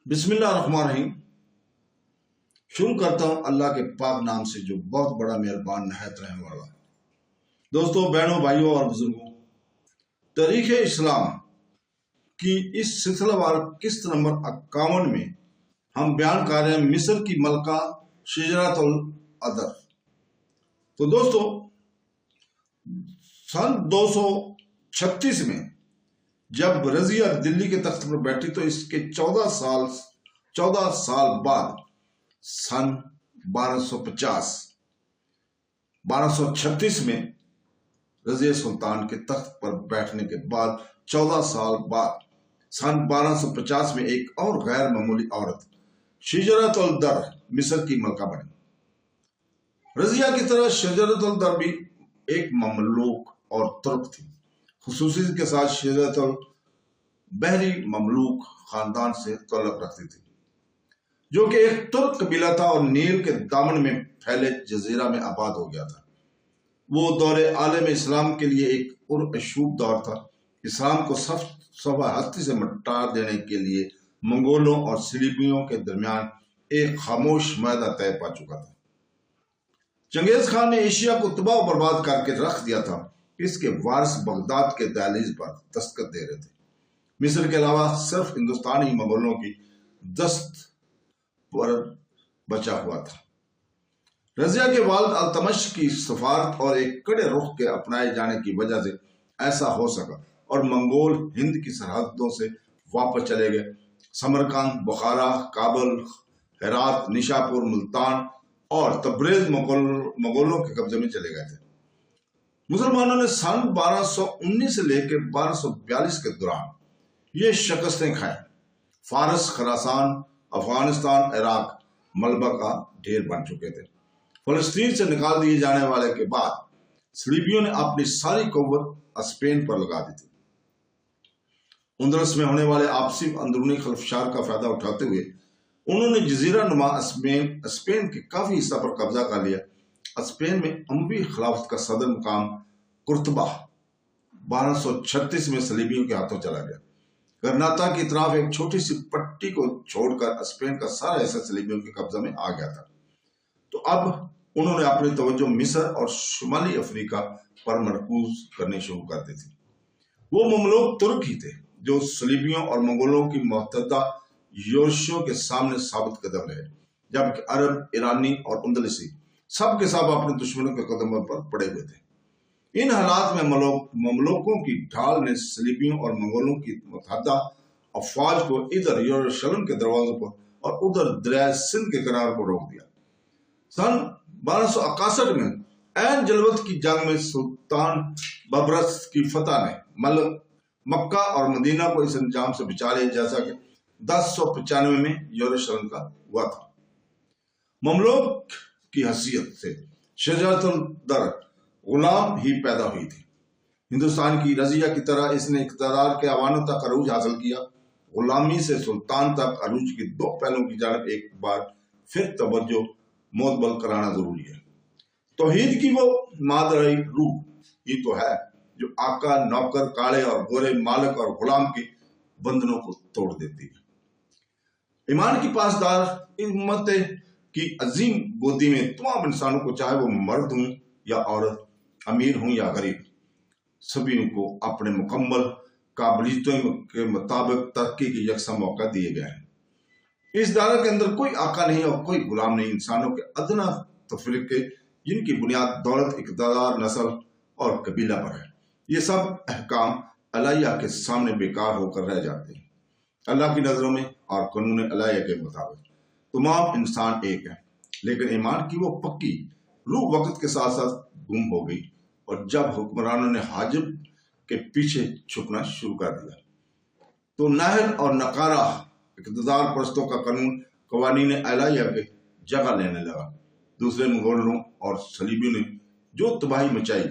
بسم اللہ الرحمن الرحیم۔ شروع کرتا ہوں اللہ کے پاک نام سے جو بہت بڑا مہربان نہایت رحم والا۔ دوستوں، بہنوں، بھائیوں اور بزرگوں، تاریخ اسلام کی اس سلسلہ وار قسط نمبر 51 میں ہم بیان کر رہے ہیں مصر کی ملکہ شجرۃ العدر۔ تو دوستوں، سن 236 میں جب رضیہ دلی کے تخت پر بیٹھی تو اس کے 14 سال بعد سن 1236 میں رضیہ سلطان کے تخت پر بیٹھنے کے بعد 14 سال بعد سن 1250 میں ایک اور غیر معمولی عورت شجرۃ العدر مصر کی ملکہ بنی۔ رضیہ کی طرح شجرۃ العدر بھی ایک مملوک اور ترک تھی، خصوصیت کے ساتھ شجرۃ بحری مملوک خاندان سے تعلق رکھتی تھی، جو کہ ایک ترک قبیلہ تھا اور نیل کے دامن میں پھیلے جزیرہ میں آباد ہو گیا تھا۔ وہ دور عالم اسلام کے لیے ایک پرآشوب دور تھا۔ اسلام کو صفحہ ہستی سے مٹا دینے کے لیے منگولوں اور صلیبیوں کے درمیان ایک خاموش معاہدہ طے پا چکا تھا۔ چنگیز خان نے ایشیا کو تباہ و برباد کر کے رکھ دیا تھا۔ اس کے وارث بغداد کے دہلیز پر دستخط دے رہے تھے۔ مصر کے علاوہ صرف ہندوستان ہی مغولوں کی دست پر بچا ہوا تھا۔ رضیہ کے والد التمش کی سفارت اور ایک کڑے رخ کے اپنائے جانے کی وجہ سے ایسا ہو سکا اور منگول ہند کی سرحدوں سے واپس چلے گئے۔ سمرقند، بخارا، کابل، ہرات، نشاپور، ملتان اور تبریز مغولوں کے قبضے میں چلے گئے تھے۔ مسلمانوں نے سن 1219 سے لے کے 1242 کے دوران یہ شکستیں کھائیں۔ فارس، خراسان، افغانستان، عراق ملبہ کا ڈھیر بن چکے تھے۔ فلسطین سے نکال دیے جانے والے کے بعد صلیبیوں نے اپنی ساری قوت اسپین پر لگا دی تھی۔ اندلس میں ہونے والے آپسی اندرونی خلفشار کا فائدہ اٹھاتے ہوئے انہوں نے جزیرہ نما اسپین کے کافی حصہ پر قبضہ کر لیا۔ اسپین میں اموی خلافت کا صدر مقام قرطبہ 1236 میں صلیبیوں کے ہاتھوں چلا گیا۔ گرناتا کی طرف ایک چھوٹی سی پٹی کو چھوڑ کر اسپین کا سارا حصہ صلیبیوں کے قبضہ میں آ گیا تھا۔ تو اب انہوں نے اپنی توجہ مصر اور شمالی افریقہ پر مرکوز کرنی شروع کر دی تھی۔ وہ مملوک ترک ہی تھے جو صلیبیوں اور منگولوں کی متحدہ یورشوں کے سامنے ثابت قدم رہے، جبکہ عرب، ایرانی اور اندلسی سب کے سب اپنے دشمنوں کے قدموں پر پڑے ہوئے تھے۔ ان حالات میں مملوکوں کی ڈھال نے صلیبیوں اور منگولوں کی متحدہ افواج کو ادھر یروشلم کے دروازوں پر اور ادھر دریائے سندھ کے کناروں پر روک دیا۔ سن 1261 میں عین جلوت کی جنگ میں سلطان ببرس کی فتح نے مکہ اور مدینہ کو اس انجام سے بچا لیا جیسا کہ 1095 میں یروشلم کا ہوا تھا۔ مملوک کی حیثیت سے شجرۃ العدر غلام ہی پیدا ہوئی تھی۔ ہندوستان کی رضیہ کی طرح اس نے اقتدار کے اوانوں تک عروج حاصل کیا۔ غلامی سے سلطان تک عروج کی دو پہلوؤں کی جانب ایک بار پھر توجہ معتبر کرانا ضروری ہے۔ توحید کی وہ مادری روح ہی تو ہے جو آقا، نوکر، کاڑے اور گورے، مالک اور غلام کے بندھنوں کو توڑ دیتی ہے۔ ایمان کی پاسدار امت کی عظیم گودی میں تمام انسانوں کو، چاہے وہ مرد ہوں یا عورت، امیر ہوں یا غریب، سبھی کو اپنے مکمل قابلیتوں کے مطابق ترقی کے یکساں موقع دیے گئے ہیں۔ اس دائرے کے اندر کوئی آقا نہیں اور کوئی غلام نہیں۔ انسانوں کے ادنا تفریقے جن کی بنیاد دولت، اقتدار، نسل اور قبیلہ پر ہے، یہ سب احکام الہیہ کے سامنے بیکار ہو کر رہ جاتے ہیں۔ اللہ کی نظروں میں اور قانون الہیہ کے مطابق تمام انسان ایک ہیں، لیکن ایمان کی وہ پکی روح وقت کے ساتھ ساتھ گم ہو گئی، اور جب حکمرانوں نے حاجب کے پیچھے چھپنا شروع کر دیا تو نااہل اور ناکارہ اقتدار پرستوں کا قانون قوانین الہیہ کے جگہ لینے لگا۔ دوسرے منگولوں اور صلیبیوں نے جو تباہی مچائی،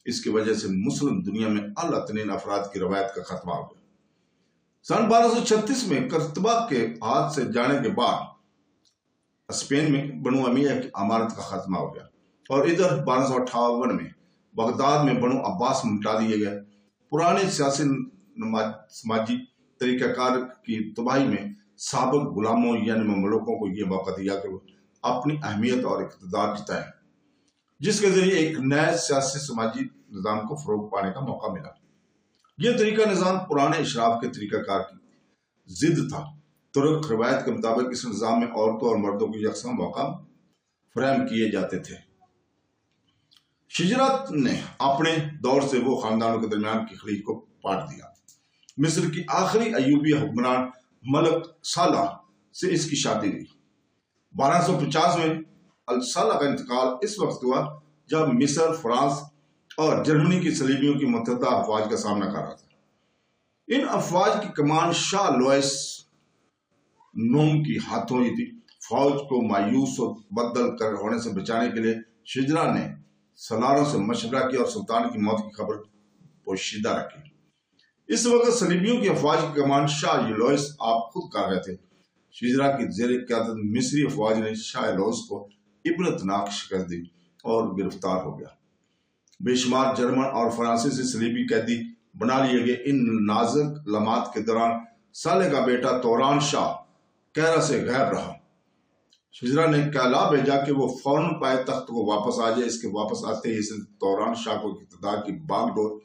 اس کی وجہ سے مسلم دنیا میں اعلیٰ ترین افراد کی روایت کا خاتمہ ہو گیا۔ سن 1236 میں قرطبہ کے ہاتھ سے جانے کے بعد اسپین میں بنو امیہ کی امارت کا خاتمہ ہو گیا، اور ادھر 1258 میں بغداد میں بنو عباس مٹا دیے گئے۔ پرانے سیاسی، سماجی طریقہ کار کی تباہی میں سابق غلاموں یعنی مملوکوں کو یہ موقع دیا کہ وہ اپنی اہمیت اور اقتدار جتائیں، جس کے ذریعے ایک نئے سیاسی سماجی نظام کو فروغ پانے کا موقع ملا۔ یہ طریقہ نظام پرانے اشراف کے طریقہ کار کی ضد تھا۔ ترک روایت کے مطابق اس نظام میں عورتوں اور مردوں کو یکساں موقع فراہم کیے جاتے تھے۔ شجرات نے اپنے دور سے وہ خاندانوں کے درمیان کی خلیج کو پاٹ دیا۔ مصر کی آخری ایوبی حکمران ملک صالح سے اس کی شادی ہوئی۔ 1250 میں الصالح کا انتقال اس وقت ہوا جب مصر، فرانس اور جرمنی کی صلیبیوں کی متحدہ افواج کا سامنا کر رہا تھا۔ ان افواج کی کمان شاہ لوئس نوم کی ہاتھوں ہی تھی۔ فوج کو مایوس اور بدل کر ہونے سے بچانے کے لیے شجرا نے سالاروں سے مشورہ کیا اور سلطان کی موت کی خبر پوشیدہ رکھی۔ اس وقت صلیبیوں کی افواج کی کمان شاہ لوئس آپ خود کر رہے تھے۔ شجرا کی زیر قیادت مصری افواج نے شاہ لوئس کو عبرتناک شکست دی اور گرفتار ہو گیا۔ بے شمار جرمن اور فرانسیسی صلیبی قیدی بنا لیے گئے۔ ان نازک لمحات کے دوران صالح کا بیٹا توران شاہ کیرا سے غائب رہا۔ شجرا نے کہلا بھیجا کہ وہ فوراً پائے تخت کو واپس آ جائے۔ اس کے واپس آتے ہی اس نے توران شاہ کو اقتدار کی باغ ڈور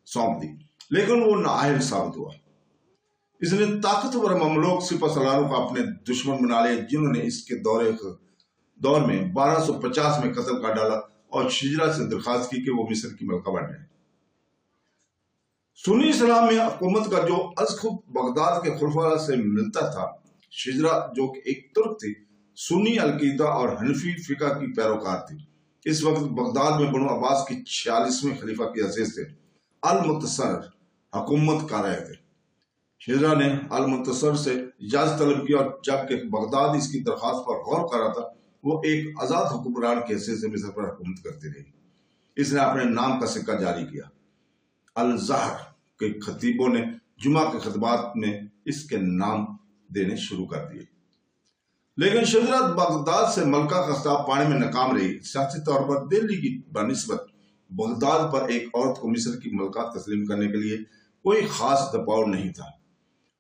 سونپ دی، لیکن وہ نااہل ثابت ہوا۔ اس نے طاقتور مملوک سپہ سالاروں کو اپنے دشمن بنا لیا، جنہوں نے اس کے دور میں 1250 میں قتل کر ڈالا اور شجرا سے درخواست کی کہ وہ مصر کی ملکہ بن جائے۔ سنی اسلام میں حکومت کا جو از خود بغداد کے خلفاء سے ملتا تھا۔ شجرا جو کہ ایک ترک تھی، سنی عقیدہ اور حنفی فقہ کی پیروکار تھی۔ اس وقت بغداد میں بنو عباس کی 46ویں خلیفہ کی حیثیت سے المنتصر حکومت کر رہے تھے۔ شجرا نے المنتصر سے اجازت طلب کی، اور جبکہ بغداد اس کی درخواست پر غور کر رہا تھا، وہ ایک آزاد حکمران کی حیثیت سے مصر پر حکومت کرتی رہی۔ اس نے اپنے نام کا سکہ جاری کیا۔ الزہر کے خطیبوں نے جمعہ کے خطبات میں اس کے نام دینے شروع کر دیے۔ لیکن شجرا بغداد سے ملکہ کا خطاب پانے میں ناکام رہی۔ سیاسی طور پر دہلی کی بنسبت بغداد پر ایک عورت کو مصر کی ملکہ تسلیم کرنے کے لیے کوئی خاص دباؤ نہیں تھا۔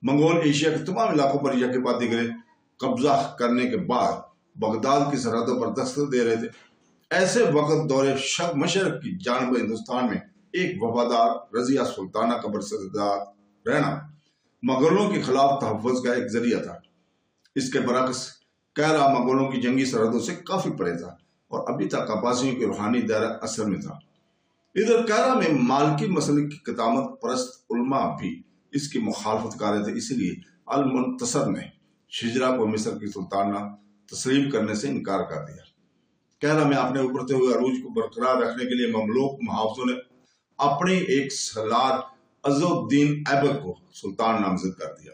منگول ایشیا کے تمام علاقوں پر یکے بعد دیگر قبضہ کرنے کے بعد بغداد کی سرحدوں پر دستک دے رہے تھے۔ ایسے وقت دور شرق مشرق کی جانب ہندوستان میں ایک وفادار رضیہ سلطانہ کا برسردار رہنا مغلوں کے خلاف تحفظ کا ایک ذریعہ تھا۔ اس کے برعکس کیرا مغلوں کی جنگی سرحدوں سے کافی پرے تھا اور ابھی تک عباسیوں کے روحانی دائرہ اثر میں تھا۔ ادھر کیرا میں مالکی مسلک کی قدامت پرست علماء بھی اس کی مخالفت کر رہے تھے، اسی لیے المنتصر نے شجرا کو مصر کی سلطانہ تسلیم کرنے سے انکار کر دیا۔ کیرا میں اپنے ابھرتے ہوئے عروج کو برقرار رکھنے کے لیے مملوک محافظوں نے اپنی ایک سالار عز الدین ایبک کو سلطان نامزد کر دیا۔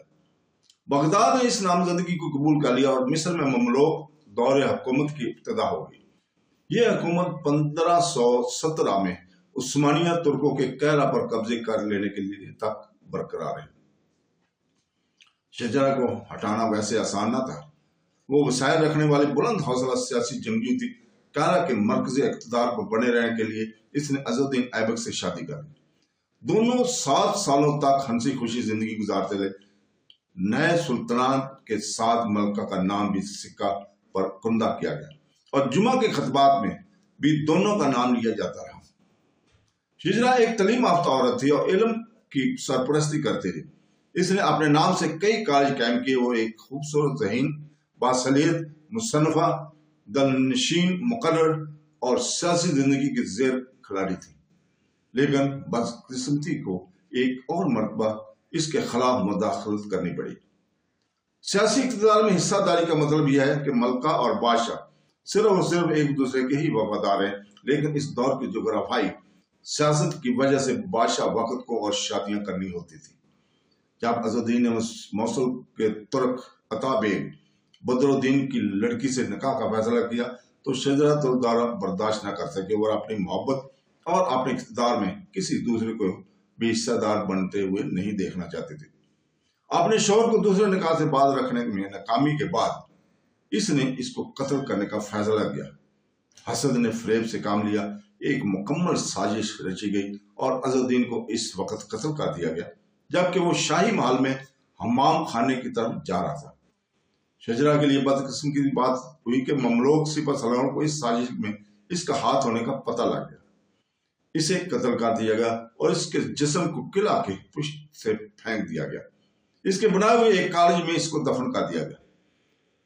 بغداد نے اس نامزدگی کو قبول کر لیا اور مصر میں مملوک دور حکومت کی ابتدا ہو گئی۔ یہ حکومت 1517 میں عثمانیہ ترکوں کے کیرا پر قبضے کر لینے کے لیے تک برقرار ہے۔ شجرا کو ہٹانا ویسے آسان نہ تھا۔ وہ وسائل رکھنے والی بلند حوصلہ سیاسی جنگجو تھی۔ کیرا کے مرکزی اقتدار پر بنے رہنے کے لیے اس نے عز الدین ایبک سے شادی کر لی۔ دونوں 7 سالوں تک ہنسی خوشی زندگی گزارتے رہے۔ نئے سلطنان کے ساتھ ملکہ کا نام بھی سکہ پر کندہ کیا گیا اور جمعہ کے خطبات میں بھی دونوں کا نام لیا جاتا رہا۔ شجرا ایک تعلیم یافتہ عورت تھی اور علم کی سرپرستی کرتی تھی۔ اس نے اپنے نام سے کئی کالج قائم کیے۔ وہ ایک خوبصورت ذہین، باصلاحیت مصنفہ، دلنشین، مقرر اور سیاسی زندگی کی زیر کھلاڑی تھی، لیکن بدقسمتی کو ایک اور مرتبہ اس کے خلاف مداخلت کرنی پڑی۔ سیاسی اقتدار میں حصہ داری کا مطلب یہ ہے کہ ملکہ اور بادشاہ صرف اور صرف ایک دوسرے کے ہی وفادار ہیں، لیکن اس دور کی جغرافیائی سیاست کی وجہ سے بادشاہ وقت کو اور شادیاں کرنی ہوتی تھی۔ جب عز الدین نے موصل کے ترک عطا بیگ بدر الدین کی لڑکی سے نکاح کا فیصلہ کیا تو شجرا الدورہ برداشت نہ کر سکے اور اپنی محبت اور اپنے اقتدار میں کسی دوسرے کو بھی حصہ دار بنتے ہوئے نہیں دیکھنا چاہتے تھے۔ اپنے شوہر کو دوسرے نکاح سے باز رکھنے میں ناکامی کے بعد اس نے اس کو قتل کرنے کا فیصلہ کیا۔ حسد نے فریب سے کام لیا، ایک مکمل سازش رچی گئی اور عز الدین کو اس وقت قتل کر دیا گیا، جبکہ وہ شاہی محل میں حمام خانے کی طرف جا رہا تھا۔ شجرا کے لیے بدقسمتی کی بات ہوئی کہ مملوک سپہ سالاروں کو اس سازش میں اس کا ہاتھ ہونے کا پتہ لگ گیا۔ اسے قتل کر دیا گیا اور اس کے جسم کو قلعہ کے پشت سے پھینک دیا گیا۔ اس کے بنائے ہوئے ایک کالج میں اس کو دفن کر دیا گیا۔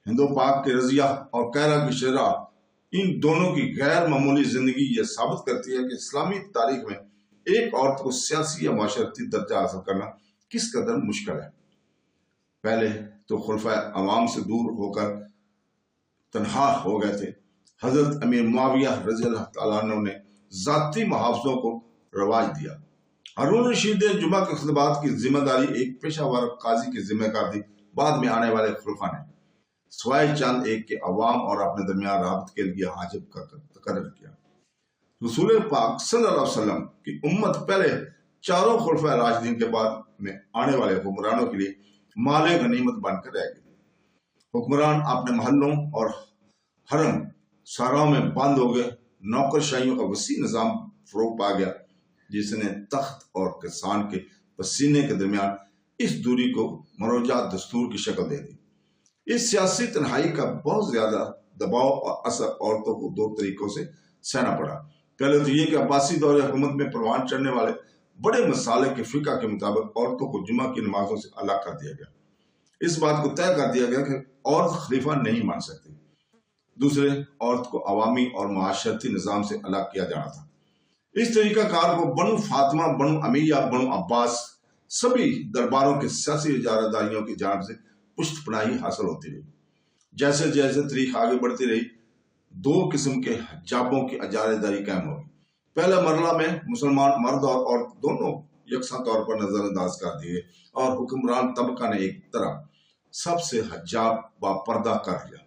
ہند و پاک کے رضیہ اور کائرہ کی شجرا، ان دونوں کی غیر معمولی زندگی یہ ثابت کرتی ہے کہ اسلامی تاریخ میں ایک عورت کو سیاسی یا معاشرتی درجہ حاصل کرنا کس قدر مشکل ہے۔ پہلے تو خلفائے عوام سے دور ہو کر تنہا ہو گئے تھے۔ حضرت امیر معاویہ رضی اللہ تعالیٰ عنہ نے ذاتی محافظوں کو رواج دیا۔ ہارون رشید نے جمعہ کے خطبات کی ذمہ داری ایک پیشہ ور قاضی کی ذمہ کر دی۔ بعد میں آنے والے خلفاء نے سوائے چند ایک کے عوام اور اپنے درمیان رابط کے لیے حاجب کا تقرر کیا۔ رسول پاک صلی اللہ علیہ وسلم کی امت پہلے چاروں خلفاء راشدین کے بعد میں آنے والے حکمرانوں کے لیے مال غنیمت بن کر رہ گئی۔ حکمران اپنے محلوں اور حرم ساراؤں میں بند ہو گئے۔ نوکر شاہیوں کا وسیع نظام فروغ پا گیا، جس نے تخت اور کسان کے پسینے کے درمیان اس دوری کو مروجات دستور کی شکل دے دی۔ اس سیاسی تنہائی کا بہت زیادہ دباؤ اور اثر عورتوں کو دو طریقوں سے سہنا پڑا۔ پہلے تو یہ کہ عباسی دور حکومت میں پروان چڑھنے والے بڑے مسالے کے فقہ کے مطابق عورتوں کو جمعہ کی نمازوں سے الگ کر دیا گیا۔ اس بات کو طے کر دیا گیا کہ عورت خلیفہ نہیں مان سکتی۔ دوسرے، عورت کو عوامی اور معاشرتی نظام سے الگ کیا جانا تھا۔ اس طریقہ کار کو بنو فاطمہ، بنو امیہ، بنو عباس سبھی درباروں کے سیاسی اجارہ داریوں کی جانب سے پشت پناہی حاصل ہوتی رہی۔ جیسے جیسے تاریخ آگے بڑھتی رہی، دو قسم کے حجابوں کی اجارہ داری قائم ہوگی۔ پہلے مرحلہ میں مسلمان مرد اور عورت دونوں یکساں طور پر نظر انداز کر دیے اور حکمران طبقہ نے ایک طرح سب سے حجاب با پردہ کر لیا۔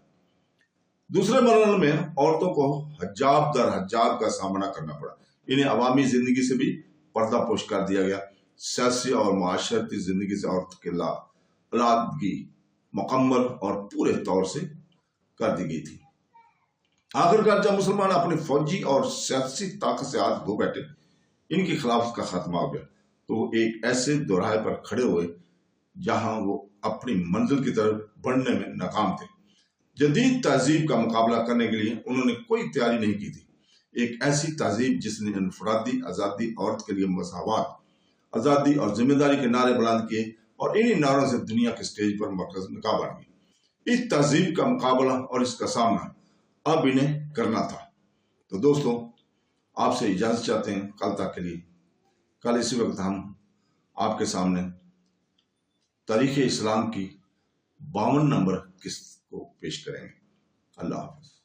دوسرے مرحلے میں عورتوں کو حجاب در حجاب کا سامنا کرنا پڑا۔ انہیں عوامی زندگی سے بھی پردہ پوش کر دیا گیا۔ سیاسی اور معاشرتی زندگی سے عورت کی علیحدگی مکمل اور پورے طور سے کر دی گئی تھی۔ آخرکار جب مسلمان اپنی فوجی اور سیاسی طاقت سے ہاتھ دھو بیٹھے، ان کی خلافت کا خاتمہ ہو گیا، تو وہ ایک ایسے دوراہے پر کھڑے ہوئے جہاں وہ اپنی منزل کی طرف بڑھنے میں ناکام تھے۔ جدید تہذیب کا مقابلہ کرنے کے لیے انہوں نے کوئی تیاری نہیں کی تھی۔ ایک ایسی تہذیب جس نے انفرادی آزادی، عورت کے لیے مساوات، آزادی اور ذمہ داری کے نعرے بلند کیے اور انہی نعروں سے دنیا کے سٹیج پر مرکز نکاح بن گئی۔ اس تہذیب کا مقابلہ اور اس کا سامنا اب انہیں کرنا تھا۔ تو دوستو، آپ سے اجازت چاہتے ہیں کل تک کے لیے۔ کل اسی وقت ہم آپ کے سامنے تاریخ اسلام کی 52 نمبر قسط کو پیش کریں گے۔ اللہ حافظ۔